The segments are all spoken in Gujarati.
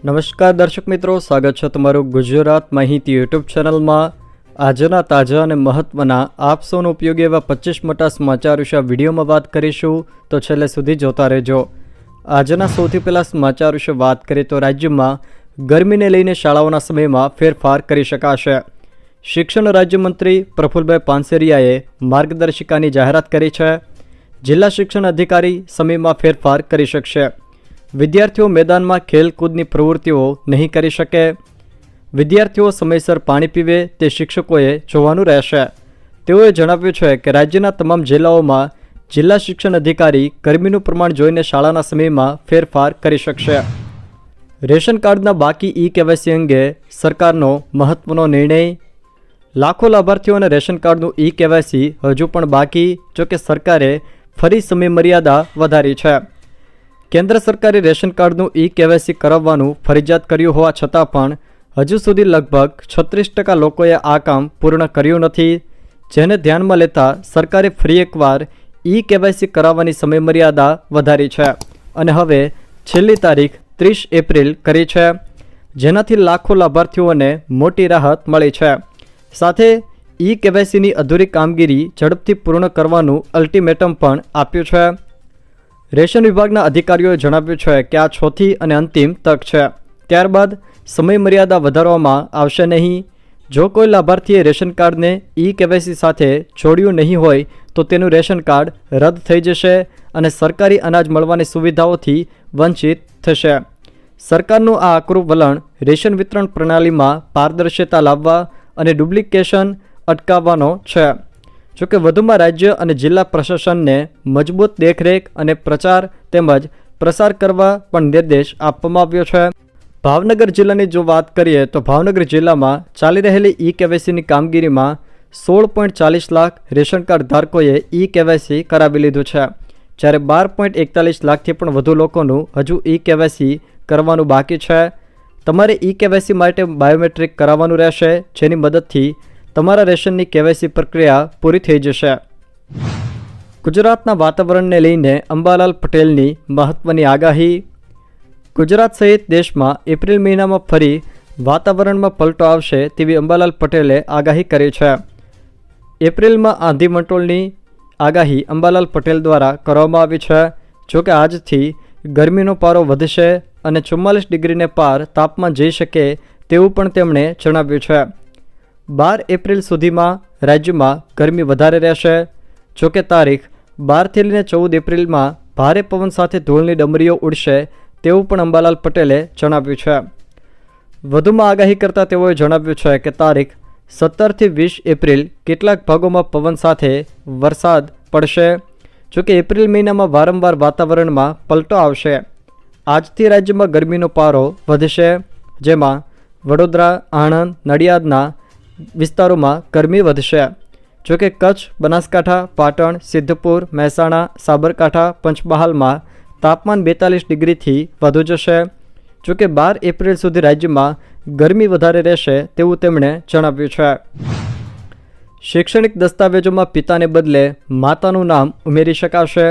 નમસ્કાર દર્શક મિત્રો, સ્વાગત છે તમારું ગુજરાત માહિતી યુટ્યુબ ચેનલમાં। આજના તાજા અને મહત્વના આપ સૌનો ઉપયોગી એવા 25 મોટા સમાચાર વિશે વિડીયોમાં વાત કરીશું, તો છેલ્લે સુધી જોતા રહેજો। આજના સૌથી પહેલા સમાચાર વિશે વાત કરીએ તો રાજ્યમાં ગરમીને લઈને શાળાઓના સમયમાં ફેરફાર કરી શકાશે। શિક્ષણ રાજ્યમંત્રી પ્રફુલભાઈ પાનસેરિયાએ માર્ગદર્શિકાની જાહેરાત કરી છે। જિલ્લા શિક્ષણ અધિકારી સમયમાં ફેરફાર કરી શકશે। વિદ્યાર્થીઓ મેદાનમાં ખેલકૂદની પ્રવૃત્તિઓ નહીં કરી શકે। વિદ્યાર્થીઓ સમયસર પાણી પીવે તે શિક્ષકોએ જોવાનું રહેશે। તેઓએ જણાવ્યું છે કે રાજ્યના તમામ જિલ્લાઓમાં જિલ્લા શિક્ષણ અધિકારી ગરમીનું પ્રમાણ જોઈને શાળાના સમયમાં ફેરફાર કરી શકશે। રેશન કાર્ડના બાકી ઈ-કેવાયસી અંગે સરકારનો મહત્વનો નિર્ણય। લાખો લાભાર્થીઓને રેશન કાર્ડનું ઈ-કેવાયસી હજુ પણ બાકી, જોકે સરકારે ફરી સમયમર્યાદા વધારી છે। કેન્દ્ર સરકારે રેશન કાર્ડનું ઈ-કેવાયસી કરાવવાનું ફરજિયાત કર્યું હોવા છતાં પણ હજુ સુધી લગભગ 36% લોકોએ આ કામ પૂર્ણ કર્યું નથી, જેને ધ્યાનમાં લેતા સરકારે ફરી એકવાર ઈ-કેવાયસી કરાવવાની સમયમર્યાદા વધારી છે અને હવે છેલ્લી તારીખ 30 એપ્રિલ કરી છે, જેનાથી લાખો લાભાર્થીઓને મોટી રાહત મળી છે। સાથે ઈ-કેવાયસીની અધૂરી કામગીરી ઝડપથી પૂર્ણ કરવાનું અલ્ટિમેટમ પણ આપ્યું છે। રેશન વિભાગના અધિકારીઓએ જણાવ્યું છે કે આ ચોથી અને અંતિમ તક છે, ત્યારબાદ સમયમર્યાદા વધારવામાં આવશે નહીં। જો કોઈ લાભાર્થીએ રેશન કાર્ડને ઈ-કેવાયસી સાથે જોડ્યું નહીં હોય તો તેનું રેશન કાર્ડ રદ થઈ જશે અને સરકારી અનાજ મળવાની સુવિધાઓથી વંચિત થશે। સરકારનું આ આકરું વલણ રેશન વિતરણ પ્રણાલીમાં પારદર્શિતા લાવવા અને ડુપ્લિકેશન અટકાવવાનો છે। જોકે વધુમાં રાજ્ય અને જિલ્લા પ્રશાસનને મજબૂત દેખરેખ અને પ્રચાર તેમજ પ્રસાર કરવા પણ નિર્દેશ આપવામાં આવ્યો છે। ભાવનગર જિલ્લાની જો વાત કરીએ તો ભાવનગર જિલ્લામાં ચાલી રહેલી ઈ-કેવાયસીની કામગીરીમાં 16.40 લાખ રેશન કાર્ડ ધારકોએ ઈ-કેવાયસી કરાવી લીધું છે, જ્યારે 12.41 લાખથી પણ વધુ લોકોનું હજુ ઈ-કેવાયસી કરવાનું બાકી છે। તમારે ઈ-કેવાયસી માટે બાયોમેટ્રિક કરાવવાનું રહેશે, જેની મદદથી તમારા રેશનની કેવાયસી પ્રક્રિયા પૂરી થઈ જશે। ગુજરાતના વાતાવરણને લઈને અંબાલાલ પટેલની મહત્વની આગાહી। ગુજરાત સહિત દેશમાં એપ્રિલ મહિનામાં ફરી વાતાવરણમાં પલટો આવશે તેવી અંબાલાલ પટેલે આગાહી કરી છે। એપ્રિલમાં આંધી વંટોળની આગાહી અંબાલાલ પટેલ દ્વારા કરવામાં આવી છે। જોકે આજથી ગરમીનો પારો વધશે અને 44 ડિગ્રીને પાર તાપમાન જઈ શકે તેવું પણ તેમણે જણાવ્યું છે। 12 એપ્રિલ સુધીમાં રાજ્યમાં ગરમી વધારે રહેશે। જોકે તારીખ 12થી લઈને 14 એપ્રિલમાં ભારે પવન સાથે ધૂળની ડમરીઓ ઉડશે તેવું પણ અંબાલાલ પટેલે જણાવ્યું છે। વધુમાં આગાહી કરતાં તેઓએ જણાવ્યું છે કે તારીખ 17થી 20 એપ્રિલ કેટલાક ભાગોમાં પવન સાથે વરસાદ પડશે। જોકે એપ્રિલ મહિનામાં વારંવાર વાતાવરણમાં પલટો આવશે। આજથી રાજ્યમાં ગરમીનો પારો વધશે, જેમાં વડોદરા, આણંદ, નડિયાદના વિસ્તારોમાં ગરમી વધશે। જોકે કચ્છ, બનાસકાંઠા, પાટણ, સિદ્ધપુર, મહેસાણા, સાબરકાંઠા, પંચમહાલમાં તાપમાન 42 ડિગ્રીથી વધુ જશે। જોકે 12 એપ્રિલ સુધી રાજ્યમાં ગરમી વધારે રહેશે તેવું તેમણે જણાવ્યું છે। શૈક્ષણિક દસ્તાવેજોમાં પિતાને બદલે માતાનું નામ ઉમેરી શકાશે।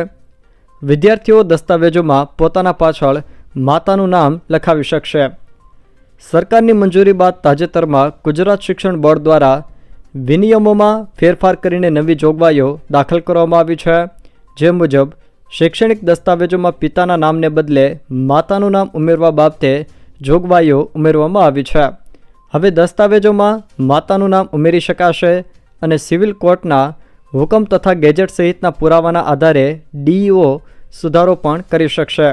વિદ્યાર્થીઓ દસ્તાવેજોમાં પોતાના પાછળ માતાનું નામ લખાવી શકશે। સરકારની મંજૂરી બાદ તાજેતરમાં ગુજરાત શિક્ષણ બોર્ડ દ્વારા વિનિયમોમાં ફેરફાર કરીને નવી જોગવાઈઓ દાખલ કરવામાં આવી છે। જે મુજબ શૈક્ષણિક દસ્તાવેજોમાં પિતાના નામને બદલે માતાનું નામ ઉમેરવા બાબતે જોગવાઈઓ ઉમેરવામાં આવી છે। હવે દસ્તાવેજોમાં માતાનું નામ ઉમેરી શકાશે અને સિવિલ કોર્ટના હુકમ તથા ગેજેટ સહિતના પુરાવાના આધારે ડીઈઓ સુધારો પણ કરી શકશે।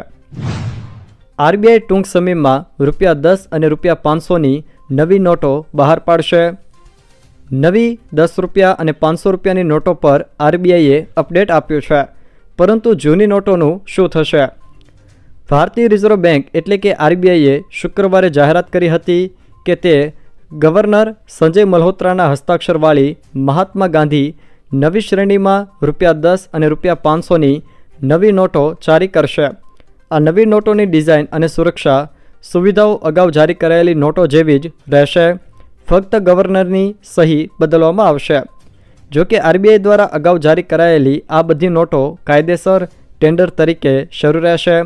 આરબીઆઈ ટૂંક સમયમાં ₹10 અને ₹500ની નવી નોટો બહાર પાડશે। નવી ₹10 અને ₹500ની નોટો પર આરબીઆઈએ અપડેટ આપ્યું છે, પરંતુ જૂની નોટોનું શું થશે? ભારતીય રિઝર્વ બેંક એટલે કે આરબીઆઈએ શુક્રવારે જાહેરાત કરી હતી કે તે ગવર્નર સંજય મલ્હોત્રાના હસ્તાક્ષરવાળી મહાત્મા ગાંધી નવી શ્રેણીમાં ₹10 અને ₹500ની નવી નોટો જારી કરશે। આ નવી નોટોની ડિઝાઇન અને સુરક્ષા સુવિધાઓ અગાઉ જારી કરાયેલી નોટો જેવી જ રહેશે, ફક્ત ગવર્નરની સહી બદલવામાં આવશે। જોકે આરબીઆઈ દ્વારા અગાઉ જારી કરાયેલી આ બધી નોટો કાયદેસર ટેન્ડર તરીકે શરૂ રહેશે।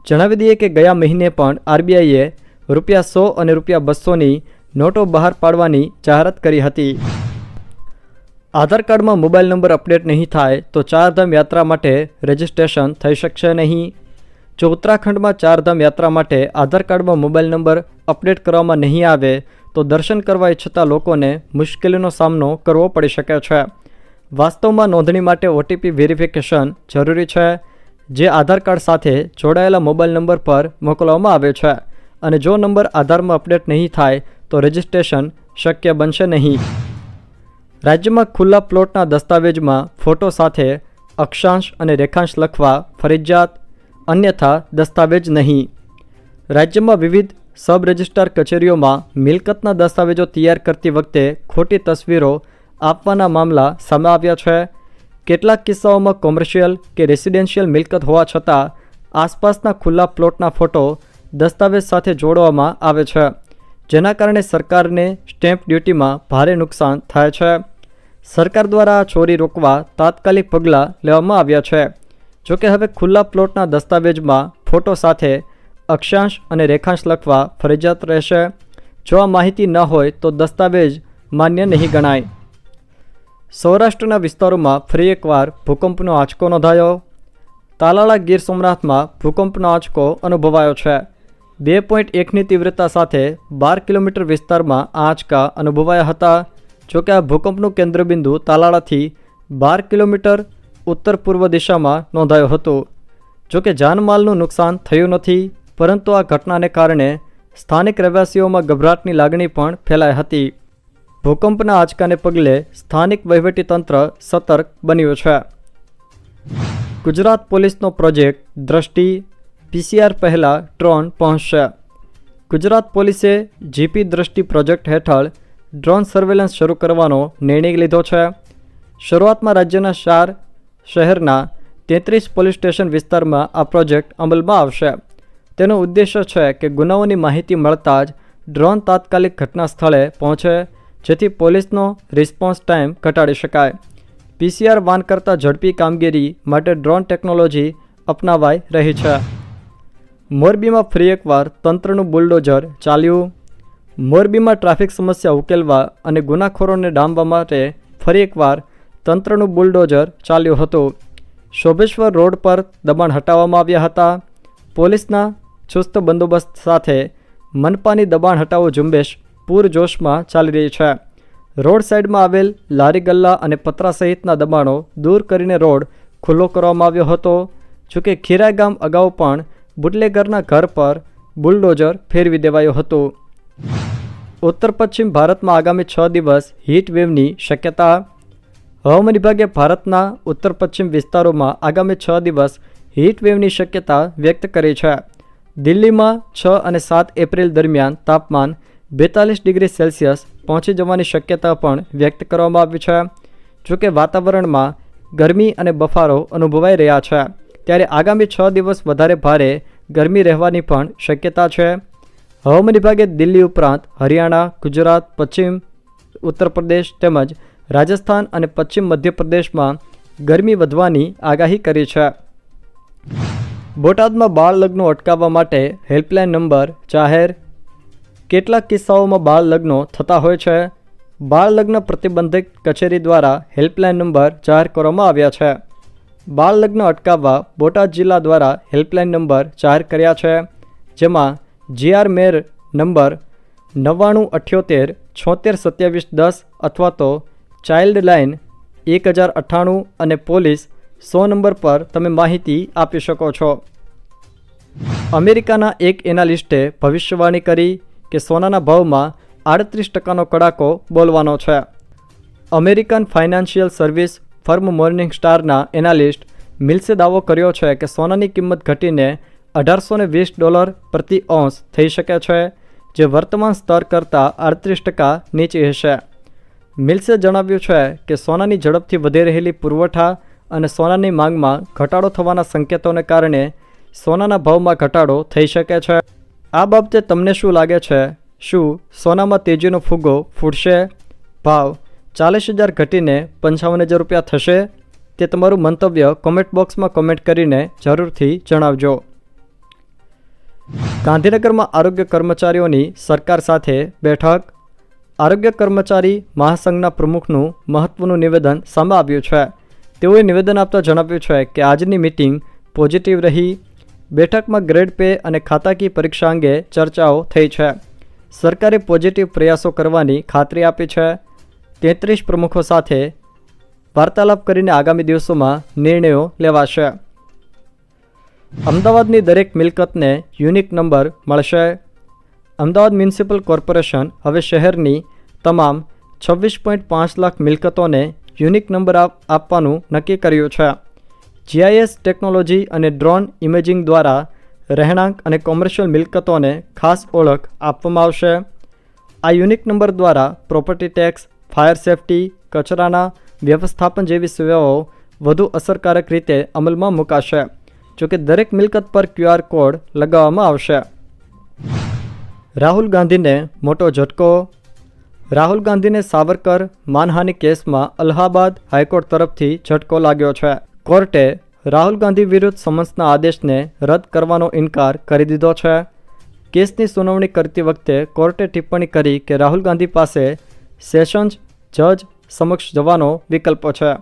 જણાવી દઈએ કે ગયા મહિને પણ આરબીઆઈએ ₹100 અને ₹200ની નોટો બહાર પાડવાની જાહેરાત કરી હતી. આધાર કાર્ડમાં મોબાઈલ નંબર અપડેટ નહીં થાય તો ચારધામ યાત્રા માટે રજિસ્ટ્રેશન થઈ શકશે નહીં. જો ઉત્તરાખંડમાં ચારધામ યાત્રા માટે આધાર કાર્ડમાં મોબાઈલ નંબર અપડેટ કરવામાં નહીં આવે તો દર્શન કરવા ઈચ્છતા લોકોને મુશ્કેલીનો સામનો કરવો પડી શકે છે. વાસ્તવમાં નોંધણી માટે OTP વેરિફિકેશન જરૂરી છે, જે આધાર કાર્ડ સાથે જોડાયેલા મોબાઈલ નંબર પર મોકલવામાં આવે છે, અને જો નંબર આધારમાં અપડેટ નહીં થાય તો રજિસ્ટ્રેશન શક્ય બનશે નહીં. રાજ્યમાં ખુલ્લા પ્લોટના દસ્તાવેજમાં ફોટો સાથે અક્ષાંશ અને રેખાંશ લખવા ફરજિયાત, અન્યથા દસ્તાવેજ નહીં. રાજ્યમાં વિવિધ સબ રજિસ્ટ્રાર કચેરીઓમાં મિલકતના દસ્તાવેજો તૈયાર કરતી વખતે ખોટી તસવીરો આપવાના મામલા સામે આવ્યા છે. કેટલાક કિસ્સાઓમાં કોમર્શિયલ કે રેસિડેન્શિયલ મિલકત હોવા છતાં આસપાસના ખુલ્લા પ્લોટના ફોટો દસ્તાવેજ સાથે જોડવામાં આવે છે, જેના કારણે સરકારને સ્ટેમ્પ ડ્યુટીમાં ભારે નુકસાન થાય છે. સરકાર દ્વારા આ ચોરી રોકવા તાત્કાલિક પગલાં લેવામાં આવ્યા છે. જોકે હવે ખુલ્લા પ્લોટના દસ્તાવેજમાં ફોટો સાથે અક્ષાંશ અને રેખાંશ લખવા ફરજિયાત રહેશે. જો આ માહિતી ન હોય તો દસ્તાવેજ માન્ય નહીં ગણાય. સૌરાષ્ટ્રના વિસ્તારોમાં ફરી એકવાર ભૂકંપનો આંચકો નોંધાયો. તાલાળા ગીર સોમનાથમાં ભૂકંપનો આંચકો અનુભવાયો છે. 2.1ની તીવ્રતા સાથે 12 કિલોમીટર વિસ્તારમાં આ આંચકા અનુભવાયા હતા. જોકે આ ભૂકંપનું કેન્દ્રબિંદુ તાલાળાથી 12 કિલોમીટર ઉત્તર પૂર્વ દિશામાં નોંધાયો હતો. જોકે જાનમાલનું નુકસાન થયું નથી, પરંતુ આ ઘટનાને કારણે સ્થાનિક રહેવાસીઓમાં ગભરાટની લાગણી પણ ફેલાઈ હતી. ભૂકંપના આંચકાને પગલે સ્થાનિક વહીવટીતંત્ર સતર્ક બન્યું છે. ગુજરાત પોલીસનો પ્રોજેક્ટ દ્રષ્ટિ PCR પહેલાં ડ્રોન પહોંચશે. ગુજરાત પોલીસે GP દ્રષ્ટિ પ્રોજેક્ટ હેઠળ ડ્રોન સર્વેલન્સ શરૂ કરવાનો નિર્ણય લીધો છે. શરૂઆતમાં રાજ્યના 4 શહેરના 33 પોલીસ સ્ટેશન વિસ્તારમાં આ પ્રોજેક્ટ અમલમાં આવશે. તેનો ઉદ્દેશ્ય છે કે ગુનાઓની માહિતી મળતા જ ડ્રોન તાત્કાલિક ઘટના સ્થળે પહોંચે, જેથી પોલીસનો રિસ્પોન્સ ટાઈમ ઘટાડી શકાય. PCR વાન કરતાં ઝડપી કામગીરી માટે ડ્રોન ટેકનોલોજી અપનાવાઈ રહી છે. મોરબીમાં ફરી એકવાર તંત્રનું બુલડોઝર ચાલ્યું. મોરબીમાં ટ્રાફિક સમસ્યા ઉકેલવા અને ગુનાખોરોને ડામવા માટે ફરી એકવાર તંત્રનું બુલડોઝર ચાલ્યું હતું. શોભેશ્વર રોડ પર દબાણ હટાવવામાં આવ્યા હતા. પોલીસના ચુસ્ત બંદોબસ્ત સાથે મનપાની દબાણ હટાવો ઝુંબેશ પૂરજોશમાં ચાલી રહી છે. રોડ સાઇડમાં આવેલ લારી ગલ્લા અને પતરા સહિતના દબાણો દૂર કરીને રોડ ખુલ્લો કરવામાં આવ્યો હતો. જોકે ખીરા ગામ અગાઉ પણ બુટલેગરના ઘર પર બુલડોઝર ફેરવી દેવાયું હતું. ઉત્તર પશ્ચિમ ભારતમાં આગામી 6 દિવસ હીટ વેવની શક્યતા. હવામાન વિભાગે ભારતના ઉત્તર પશ્ચિમ વિસ્તારોમાં આગામી 6 દિવસ હીટ વેવની શક્યતા વ્યક્ત કરી છે. દિલ્હીમાં 6 અને 7 એપ્રિલ દરમિયાન તાપમાન 42 ડિગ્રી સેલ્સિયસ પહોંચી જવાની શક્યતા પણ વ્યક્ત કરવામાં આવી છે. જોકે વાતાવરણમાં ગરમી અને બફારો અનુભવાઈ રહ્યા છે, ત્યારે આગામી 6 દિવસ વધારે ભારે ગરમી રહેવાની પણ શક્યતા છે. હવામાન વિભાગે દિલ્હી ઉપરાંત હરિયાણા, ગુજરાત, પશ્ચિમ ઉત્તર પ્રદેશ તેમજ રાજસ્થાન અને પશ્ચિમ મધ્યપ્રદેશમાં ગરમી વધવાની આગાહી કરી છે. બોટાદમાં બાળ લગ્નો અટકાવવા માટે હેલ્પલાઇન નંબર જાહેર. કેટલાક કિસ્સાઓમાં બાળ લગ્નો થતા હોય છે. બાળ લગ્ન પ્રતિબંધક કચેરી દ્વારા હેલ્પલાઇન નંબર જાહેર કરવામાં આવ્યા છે. બાળ લગ્ન અટકાવવા બોટાદ જિલ્લા દ્વારા હેલ્પલાઇન નંબર જાહેર કર્યા છે, જેમાં GR મેર નંબર 9978 76 27 10 અથવા તો ચાઇલ્ડ લાઇન 1098 અને પોલીસ 100 નંબર પર તમે માહિતી આપી શકો છો. અમેરિકાના એક એનાલિસ્ટે ભવિષ્યવાણી કરી કે સોનાના ભાવમાં 38%નો કડાકો બોલવાનો છે. અમેરિકન ફાઇનાન્શિયલ સર્વિસ ફર્મ મોર્નિંગસ્ટારના એનાલિસ્ટ મિલ્સે દાવો કર્યો છે કે સોનાની કિંમત ઘટીને $1820 પ્રતિ ઓન્સ થઈ શકે છે, જે વર્તમાન સ્તર કરતાં 38% નીચી હશે. મિલ્સે જણાવ્યું છે કે સોનાની ઝડપથી વધી રહેલી પુરવઠા અને સોનાની માંગમાં ઘટાડો થવાના સંકેતોને કારણે સોનાના ભાવમાં ઘટાડો થઈ શકે છે. આ બાબતે તમને શું લાગે છે? શું સોનામાં તેજીનો ફુગ્ગો ફૂટશે? ભાવ 40,000 ઘટીને 55,000 થશે? તે તમારું મંતવ્ય કોમેન્ટ બોક્સમાં કોમેન્ટ કરીને જરૂરથી જણાવજો. ગાંધીનગરમાં આરોગ્ય કર્મચારીઓની સરકાર સાથે બેઠક. આરોગ્ય કર્મચારી મહાસંઘના પ્રમુખનું મહત્વનું નિવેદન સામે આવ્યું છે. તેઓએ નિવેદન આપતા જણાવ્યું છે કે આજની મિટિંગ પોઝિટિવ રહી. બેઠકમાં ગ્રેડ પે અને ખાતાકીય પરીક્ષા અંગે ચર્ચાઓ થઈ છે. સરકારે પોઝિટિવ પ્રયાસો કરવાની ખાતરી આપી છે. 33 પ્રમુખો સાથે વાર્તાલાપ કરીને આગામી દિવસોમાં નિર્ણયો લેવાશે. અમદાવાદની દરેક મિલકતને યુનિક નંબર મળશે. અમદાવાદ મ્યુનિસિપલ કોર્પોરેશન હવે શહેરની તમામ 26.5 લાખ મિલકતોને યુનિક નંબર આપવાનું નક્કી કર્યું છે. GIS ટેકનોલોજી અને ડ્રોન ઇમેજિંગ દ્વારા રહેણાંક અને કોમર્શિયલ મિલકતોને ખાસ ઓળખ આપવામાં આવશે. આ યુનિક નંબર દ્વારા પ્રોપર્ટી ટેક્સ, ફાયર સેફટી, કચરાના વ્યવસ્થાપન જેવી સેવાઓ વધુ અસરકારક રીતે અમલમાં મુકાશે. જોકે દરેક મિલકત પર QR કોડ લગાવવામાં આવશે. રાહુલ ગાંધીને મોટો ઝટકો. રાહુલ ગાંધીને સાવરકર માનહાનિ કેસમાં અલ્હાબાદ હાઈકોર્ટ તરફથી ઝટકો લાગ્યો છે. કોર્ટે રાહુલ ગાંધી વિરુદ્ધ સમન્સના આદેશને રદ કરવાનો ઇનકાર કરી દીધો છે. કેસની સુનાવણી કરતી વખતે કોર્ટે ટિપ્પણી કરી કે રાહુલ ગાંધી પાસે સેશન્સ જજ સમક્ષ જવાનો વિકલ્પો છે.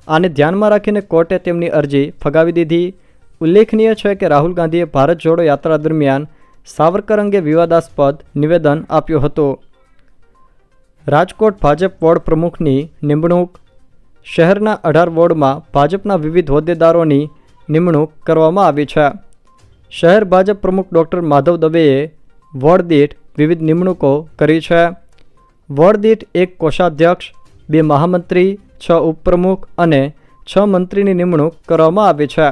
આને ધ્યાનમાં રાખીને કોર્ટે તેમની અરજી ફગાવી દીધી. ઉલ્લેખનીય છે કે રાહુલ ગાંધીએ ભારત જોડો યાત્રા દરમિયાન સાવરકર અંગે વિવાદાસ્પદ નિવેદન આપ્યું હતું. રાજકોટ ભાજપ વોર્ડ પ્રમુખની નિમણૂક. શહેરના 18 વોર્ડમાં ભાજપના વિવિધ હોદ્દેદારોની નિમણૂક કરવામાં આવી છે. શહેર ભાજપ પ્રમુખ ડૉક્ટર માધવ દવેએ વોર્ડ દીઠ વિવિધ નિમણૂકો કરી છે. વોર્ડ દીઠ 1 કોષાધ્યક્ષ, 2 મહામંત્રી, 6 ઉપપ્રમુખ અને 6 મંત્રીની નિમણૂક કરવામાં આવી છે.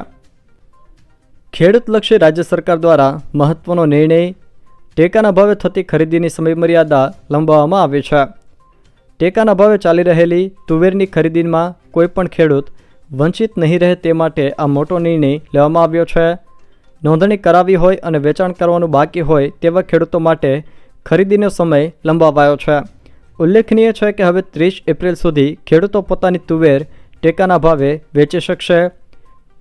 ખેડૂતલક્ષી રાજ્ય સરકાર દ્વારા મહત્વનો નિર્ણય. ટેકાના ભાવે થતી ખરીદીની સમયમર્યાદા લંબાવવામાં આવી છે. ટેકાના ભાવે ચાલી રહેલી તુવેરની ખરીદીમાં કોઈપણ ખેડૂત વંચિત નહીં રહે તે માટે આ મોટો નિર્ણય લેવામાં આવ્યો છે. નોંધણી કરાવી હોય અને વેચાણ કરવાનું બાકી હોય તેવા ખેડૂતો માટે ખરીદીનો સમય લંબાવાયો છે. ઉલ્લેખનીય છે કે હવે 30 એપ્રિલ સુધી ખેડૂતો પોતાની તુવેર ટેકાના ભાવે વેચી શકશે.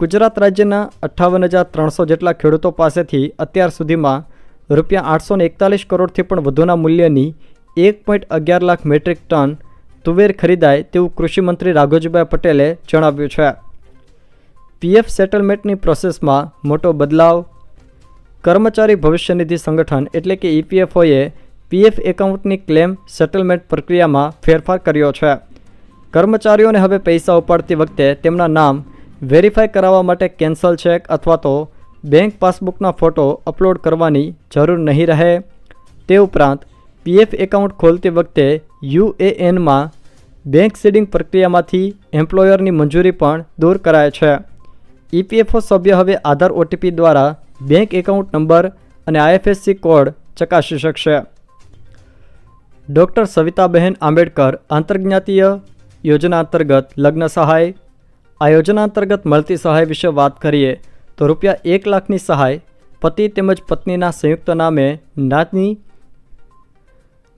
ગુજરાત રાજ્યના 58,300 જેટલા ખેડૂતો પાસેથી અત્યાર સુધીમાં ₹841 કરોડથી પણ વધુના મૂલ્યની 1.11 લાખ મેટ્રિક ટન તુવેર ખરીદાય તેવું કૃષિમંત્રી રાઘોજીભાઈ પટેલે જણાવ્યું છે. PF સેટલમેન્ટની પ્રોસેસમાં મોટો બદલાવ. કર્મચારી ભવિષ્ય નિધિ સંગઠન એટલે કે EPFOએ PF એકાઉન્ટની ક્લેમ સેટલમેન્ટ પ્રક્રિયામાં ફેરફાર કર્યો છે. કર્મચારીઓને હવે પૈસા ઉપાડતી વખતે તેમના નામ વેરીફાઈ કરાવવા માટે કેન્સલ ચેક અથવા તો બેંક પાસબુકના ફોટો અપલોડ કરવાની જરૂર નહીં રહે. તે ઉપરાંત PF એકાઉન્ટ ખોલતી વખતે UANમાં બેંક સીડિંગ પ્રક્રિયામાંથી એમ્પ્લોયરની મંજૂરી પણ દૂર કરાય છે. EPFO સભ્ય હવે આધાર OTP દ્વારા બેંક એકાઉન્ટ નંબર અને IFSC કોડ ચકાસી શકશે. ડૉક્ટર સવિતાબહેન આંબેડકર આંતરજ્ઞાતીય યોજના અંતર્ગત લગ્ન સહાય. આ યોજના અંતર્ગત મળતી સહાય વિશે વાત કરીએ તો ₹1 લાખની સહાય પતિ તેમજ પત્નીના સંયુક્ત નામે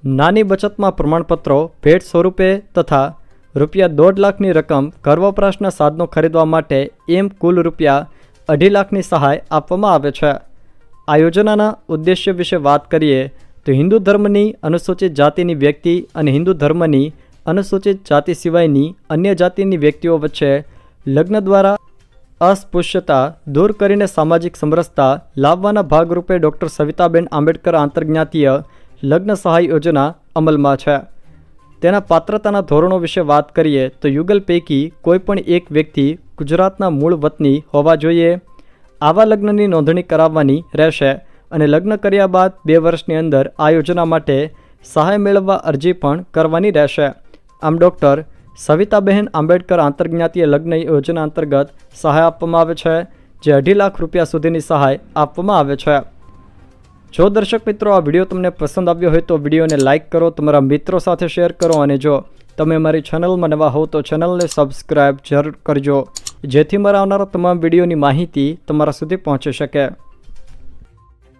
નાની બચતમાં પ્રમાણપત્રો ભેટ સ્વરૂપે તથા ₹1.5 લાખની રકમ ઘર વપરાશના સાધનો ખરીદવા માટે એમ કુલ ₹2.5 લાખની સહાય આપવામાં આવે છે. આ યોજનાના ઉદ્દેશ્ય વિશે વાત કરીએ તો હિન્દુ ધર્મની અનુસૂચિત જાતિની વ્યક્તિ અને હિન્દુ ધર્મની અનુસૂચિત જાતિ સિવાયની અન્ય જાતિની વ્યક્તિઓ વચ્ચે લગ્ન દ્વારા અસ્પૃશ્યતા દૂર કરીને સામાજિક સમરસતા લાવવાના ભાગરૂપે ડૉક્ટર સવિતાબેન આંબેડકર આંતરજ્ઞાતીય લગ્ન સહાય યોજના અમલમાં છે. તેના પાત્રતાના ધોરણો વિશે વાત કરીએ તો યુગલ પૈકી કોઈપણ એક વ્યક્તિ ગુજરાતના મૂળ વતની હોવા જોઈએ. આવા લગ્નની નોંધણી કરાવવાની રહેશે અને લગ્ન કર્યા બાદ 2 વર્ષની અંદર આ યોજના માટે સહાય મેળવવા અરજી પણ કરવાની રહેશે. આમ ડૉક્ટર સવિતાબહેન આંબેડકર આંતરજ્ઞાતીય લગ્ન યોજના અંતર્ગત સહાય આપવામાં આવે છે, જે ₹2.5 લાખ સુધીની સહાય આપવામાં આવે છે. જો દર્શક મિત્રો આ વિડીયો તમને પસંદ આવ્યો હોય તો વિડીયોને લાઇક કરો, તમારા મિત્રો સાથે શેર કરો અને જો તમે મારી ચેનલમાં નવા હો તો ચેનલને સબસ્ક્રાઈબ જરૂર કરજો, જેથી મારા આવનારા તમામ વિડીયોની માહિતી તમારા સુધી પહોંચી શકે.